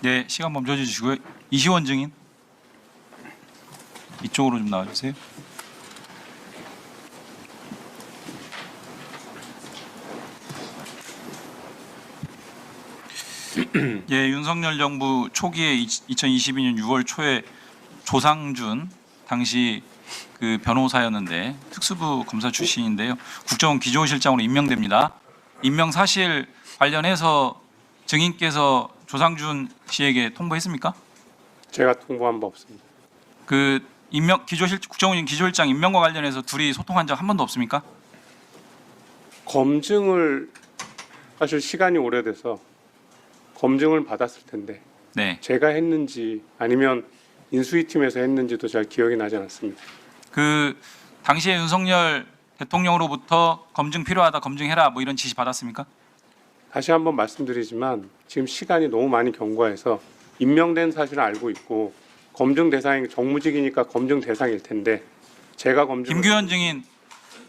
네, 시간 멈춰 주시고요. 이시원 증인 이쪽으로 좀 나와주세요. 예, 윤석열 정부 초기에 2022년 6월 초에 조상준 당시 그 변호사였는데 특수부 검사 출신인데요. 국정원 기조실장으로 임명됩니다. 임명 사실 관련해서 증인께서 조상준 씨에게 통보했습니까? 제가 통보한 바 없습니다. 그 국정원 기조실장 임명과 관련해서 둘이 소통한 적 한 번도 없습니까? 검증을 사실 시간이 오래돼서 검증을 받았을 텐데 네. 제가 했는지 아니면 인수위팀에서 했는지도 잘 기억이 나지 않습니다. 그 당시에 윤석열 대통령으로부터 검증 필요하다, 검증해라 뭐 이런 지시 받았습니까? 다시 한번 말씀드리지만 지금 시간이 너무 많이 경과해서 임명된 사실을 알고 있고 검증 대상이 정무직이니까 검증 대상일 텐데 제가 검증 김규현 증인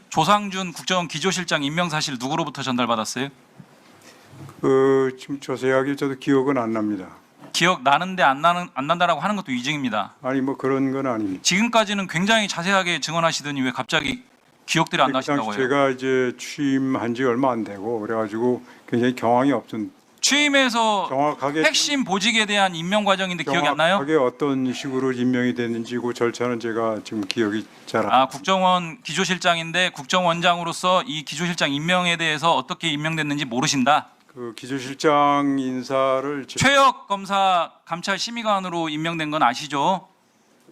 조상준 국정원 기조실장 임명 사실 누구로부터 전달받았어요? 지금 자세하게 저도 기억은 안 납니다. 기억 나는데 안 난다라고 하는 것도 위증입니다. 아니 뭐 그런 건 아닙니다. 지금까지는 굉장히 자세하게 증언하시더니 왜 갑자기 기억들이 안 그 당시 나신다고 해요? 제가 이제 취임한 지 얼마 안 되고 그래가지고 굉장히 경황이 없은 취임해서 정확하게 핵심 보직에 대한 임명 과정인데 기억이 안 나요? 정확하게 어떤 식으로 임명이 됐는지 그 절차는 제가 지금 기억이 잘 안. 국정원 기조실장인데 국정원장으로서 이 기조실장 임명에 대해서 어떻게 임명됐는지 모르신다. 그 기조실장 인사를 최혁 검사 감찰 심의관으로 임명된 건 아시죠?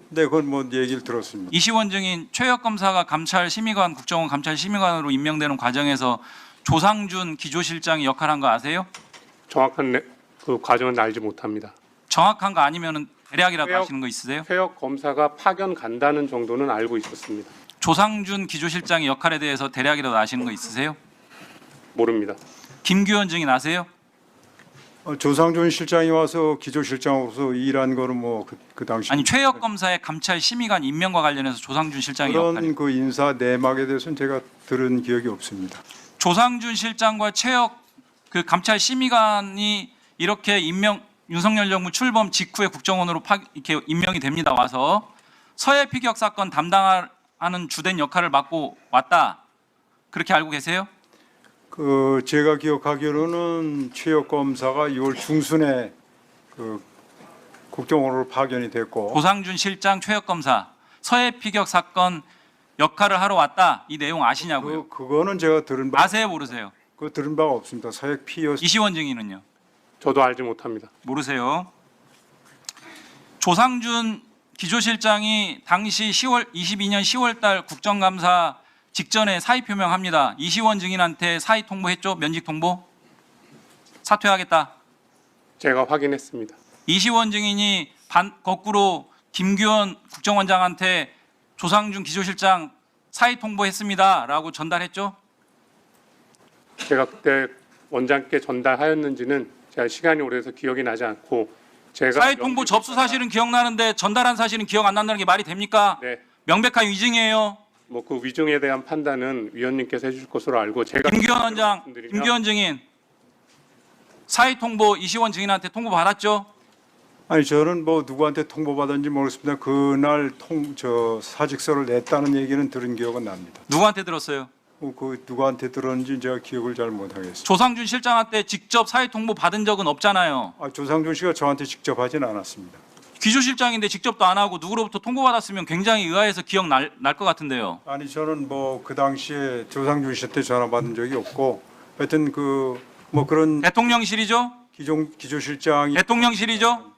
네, 그건 뭐 얘기를 들었습니다. 이시원 증인 최혁 검사가 감찰 심의관 국정원 감찰 심의관으로 임명되는 과정에서 조상준 기조실장이 역할한 거 아세요? 정확한 그 과정은 알지 못합니다. 정확한 거 아니면은 대략이라도 최혁- 아시는 거 있으세요? 최혁 검사가 파견 간다는 정도는 알고 있었습니다. 조상준 기조실장의 역할에 대해서 대략이라도 아시는 거 있으세요? 모릅니다. 김규현 증인 아세요? 조상준 실장이 와서 기조실장으로서 일한 거는 뭐 그 당시 아니 최혁 검사의 감찰 심의관 임명과 관련해서 조상준 실장의 역할이 그런 그 인사 내막에 대해서는 제가 들은 기억이 없습니다. 조상준 실장과 최혁 그 감찰 심의관이 이렇게 윤석열 정부 출범 직후에 국정원으로 이렇게 임명이 됩니다. 와서 서해 피격 사건 담당하는 주된 역할을 맡고 왔다. 그렇게 알고 계세요? 그 제가 기억하기로는 최혁 검사가 6월 중순에 그 국정원으로 파견이 됐고 조상준 실장, 최혁 검사 서해 피격 사건 역할을 하러 왔다. 이 내용 아시냐고요? 그거는 제가 들은 바 아세요, 모르세요? 그 들은 바가 없습니다. 사역 피어 이시원 증인은요? 저도 알지 못합니다. 모르세요. 조상준 기조실장이 당시 22년 10월 달 국정감사 직전에 사의 표명합니다. 이시원 증인한테 사의 통보했죠? 면직 통보? 사퇴하겠다. 제가 확인했습니다. 이시원 증인이 거꾸로 김규현 국정원장한테 조상준 기조실장 사의 통보했습니다라고 전달했죠? 제가 그때 원장께 전달하였는지는 제가 시간이 오래돼서 기억이 나지 않고 제가 사의 통보 접수 사실은 기억나는데 전달한 사실은 기억 안 난다는 게 말이 됩니까? 네, 명백한 위증이에요. 뭐 그 위증에 대한 판단은 위원님께서 해주실 것으로 알고 제가 김규현 원장, 말씀드리면 김규현 증인 사의 통보 이시원 증인한테 통보 받았죠? 아니 저는 뭐 누구한테 통보받았는지 모르겠습니다. 그날 사직서를 냈다는 얘기는 들은 기억은 납니다. 누구한테 들었어요? 그 누구한테 들었는지 제가 기억을 잘 못하겠습니다. 조상준 실장한테 직접 사의 통보 받은 적은 없잖아요. 조상준 씨가 저한테 직접 하진 않았습니다. 기조실장인데 직접도 안 하고 누구로부터 통보받았으면 굉장히 의아해서 기억 날 것 같은데요. 아니 저는 뭐 그 당시에 조상준 씨한테 전화 받은 적이 없고 하여튼 그 뭐 그런 대통령실이죠? 기조실장이 대통령실이죠?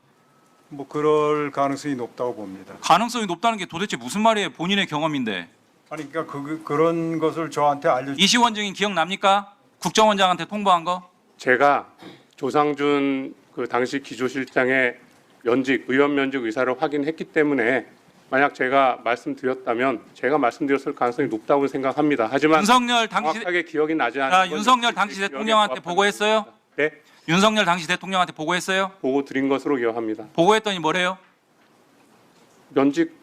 뭐 그럴 가능성이 높다고 봅니다. 가능성이 높다는 게 도대체 무슨 말이에요? 본인의 경험인데. 아니 그러니까 그런 것을 저한테 이시원 증인 기억납니까? 국정원장한테 통보한 거? 제가 조상준 그 당시 기조실장의 의원 면직 의사를 확인했기 때문에 만약 제가 말씀드렸다면 제가 말씀드렸을 가능성이 높다고 생각합니다. 하지만 윤석열 당시 정확하게 기억이 나지 않는 자, 윤석열 당시 대통령한테 보고했어요? 네, 윤석열 당시 대통령한테 보고했어요? 보고 드린 것으로 기억합니다. 보고했더니 뭐래요? 면직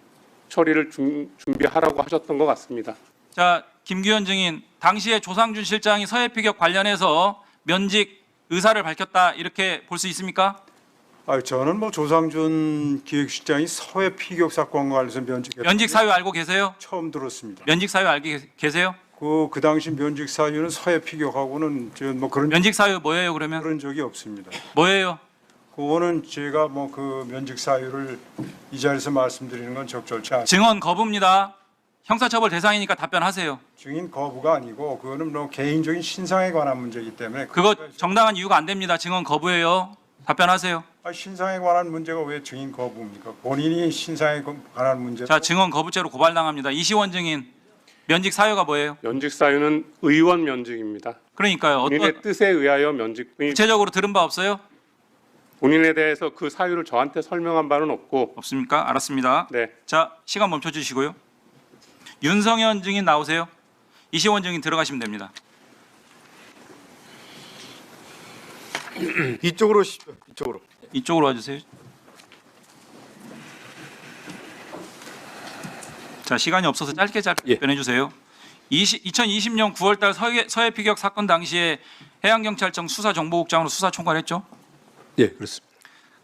처리를 준비하라고 하셨던 것 같습니다. 자, 김규현 증인 당시에 조상준 실장이 서해 피격 관련해서 면직 의사를 밝혔다 이렇게 볼 수 있습니까? 저는 뭐 조상준 기획실장이 서해 피격 사건과 관련해서 면직 사유 알고 계세요? 처음 들었습니다. 면직 사유 알고 계세요? 그 당시 면직 사유는 서해 피격하고는 뭐 그런 면직 사유 뭐예요 그러면? 그런 적이 없습니다. 뭐예요? 그거는 제가 뭐 그 면직 사유를 이 자리에서 말씀드리는 건 적절치 않습니다. 증언 거부입니다. 형사처벌 대상이니까 답변하세요. 증인 거부가 아니고 그거는 뭐 개인적인 신상에 관한 문제이기 때문에 그거 정당한 이유가 안 됩니다. 증언 거부예요. 답변하세요. 신상에 관한 문제가 왜 증인 거부입니까? 본인이 신상에 관한 문제. 자, 증언 거부죄로 고발당합니다. 이시원 증인 면직 사유가 뭐예요? 면직 사유는 의원 면직입니다. 그러니까요. 본인의 어떤 뜻에 의하여 면직. 구체적으로 들은 바 없어요? 본인에 대해서 그 사유를 저한테 설명한 바는 없고. 없습니까? 알았습니다. 네. 자, 시간 멈춰 주시고요. 윤성현 증인 나오세요. 이시원 증인 들어가시면 됩니다. 이쪽으로 이쪽으로 와주세요. 자, 시간이 없어서 짧게 예. 답변해 주세요. 2020년 9월달 서해 피격 사건 당시에 해양경찰청 수사정보국장으로 수사 총괄했죠. 예, 그렇습니다.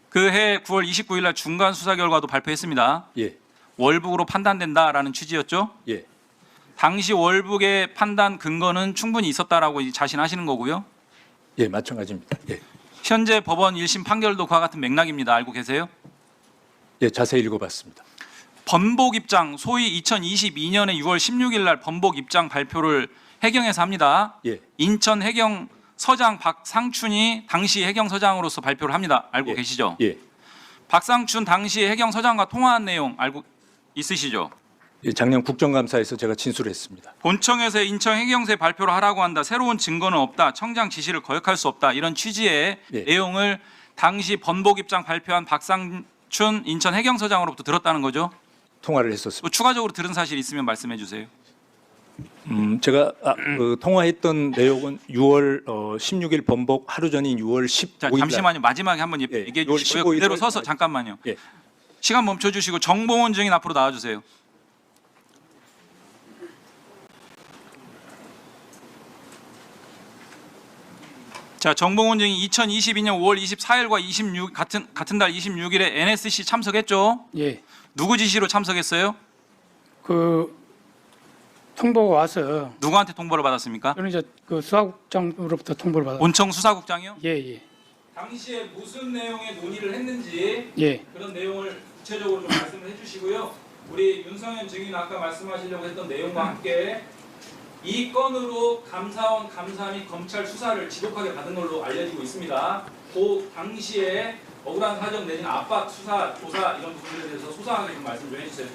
그해 9월 29일 날 중간 수사 결과도 발표했습니다. 예. 월북으로 판단된다라는 취지였죠. 예. 당시 월북의 판단 근거는 충분히 있었다라고 자신하시는 거고요. 예, 마찬가지입니다. 예. 현재 법원 1심 판결도 그와 같은 맥락입니다. 알고 계세요? 예, 자세히 읽어봤습니다. 번복 입장, 소위 2022년에 6월 16일 날 번복 입장 발표를 해경에서 합니다. 예. 인천 해경 서장 박상춘이 당시 해경 서장으로서 발표를 합니다. 알고 예. 계시죠? 예. 박상춘 당시 해경 서장과 통화한 내용 알고 있으시죠? 예, 작년 국정감사에서 제가 진술했습니다. 본청에서 인천 해경서에 발표를 하라고 한다. 새로운 증거는 없다. 청장 지시를 거역할 수 없다. 이런 취지의 예. 내용을 당시 번복 입장 발표한 박상춘 인천 해경서장으로부터 들었다는 거죠. 통화를 했었습니다. 또 추가적으로 들은 사실 있으면 말씀해 주세요. 제가 그 통화했던 내용은 6월 16일 번복 하루 전인 6월 15일. 자, 잠시만요. 마지막에 한번 예, 얘기해 6월 주시고요. 15일 그대로 서서 잠깐만요. 예. 시간 멈춰 주시고 정봉원 증인 앞으로 나와 주세요. 자, 정봉원 증인 2022년 5월 24일과 26 같은 달 26일에 NSC 참석했죠? 예, 누구 지시로 참석했어요? 그 통보가 와서 누구한테 통보를 받았습니까? 저는 이제 그 수사국장으로부터 통보를 받았. 본청 수사국장이요? 예, 예, 당시에 무슨 내용의 논의를 했는지 예. 그런 내용을 구체적으로 좀 말씀을 해주시고요. 우리 윤성현 증인 아까 말씀하시려고 했던 내용과 함께 이 건으로 감사원 감사 및 검찰 수사를 지독하게 받은 걸로 알려지고 있습니다. 그 당시에 억울한 사정 내지는 압박 수사, 조사 이런 부분에 대해서 소상하게 좀 말씀 좀 해주세요.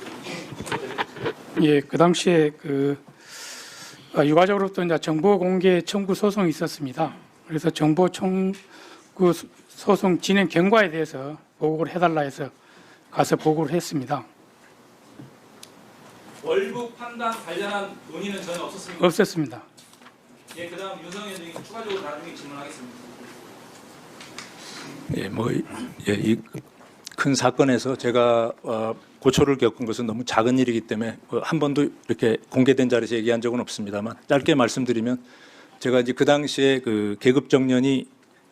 예, 그 당시에 그 유가족으로부터 이제 정보 공개 청구 소송이 있었습니다. 그래서 정보 청구 소송 진행 경과에 대해서 보고를 해달라 해서 가서 보고를 했습니다. 월북 판단 관련한 논의는 전혀 없었습니까? 없었습니다. 예, 그다음 윤성현 증인 추가적으로 나중에 질문하겠습니다. 예, 이 큰 사건에서 제가 고초를 겪은 것은 너무 작은 일이기 때문에 한 번도 이렇게 공개된 자리에서 얘기한 적은 없습니다만 짧게 말씀드리면 제가 이제 그 당시에 그 계급 정년이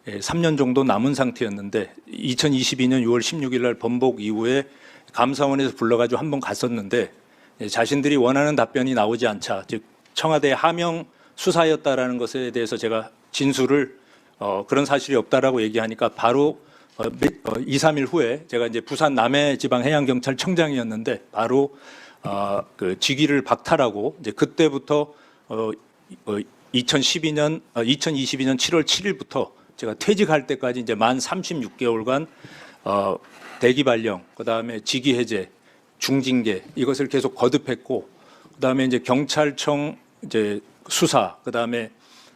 3년 정도 남은 상태였는데 2022년 6월 16일 날 번복 이후에 감사원에서 불러가지고 한번 갔었는데 자신들이 원하는 답변이 나오지 않자 즉 청와대 하명 수사였다라는 것에 대해서 제가 진술을 그런 사실이 없다라고 얘기하니까 바로 2, 3일 후에 제가 이제 부산 남해지방해양경찰청장이었는데 바로 그 직위를 박탈하고 이제 그때부터 2022년 7월 7일부터 제가 퇴직할 때까지 이제 만 36개월간 대기 발령, 그다음에 직위 해제, 중징계 이것을 계속 거듭했고 그다음에 이제 경찰청 이제 수사, 그다음에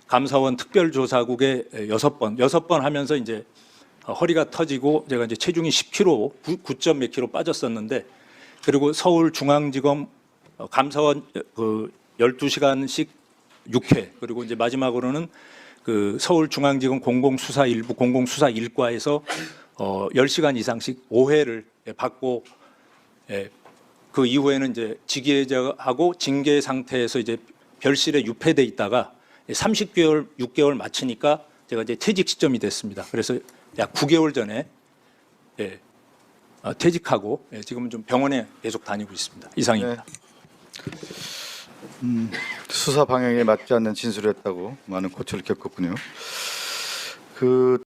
감사원 특별조사국에 6번 하면서 이제 허리가 터지고 제가 이제 체중이 10kg, 9점 몇 킬로 빠졌었는데 그리고 서울중앙지검 감사원 그 12시간씩 6회 그리고 이제 마지막으로는 그 서울중앙지검 공공수사 일부 공공수사 일과에서 10시간 이상씩 5회를 받고 그 이후에는 이제 직위해제하고 징계 상태에서 이제 별실에 유폐돼 있다가 30개월, 6개월 마치니까 제가 이제 퇴직 시점이 됐습니다. 그래서 약 9개월 전에 예, 퇴직하고 지금은 좀 병원에 계속 다니고 있습니다. 이상입니다. 수사 방향에 맞지 않는 진술을 했다고 많은 고초를 겪었군요.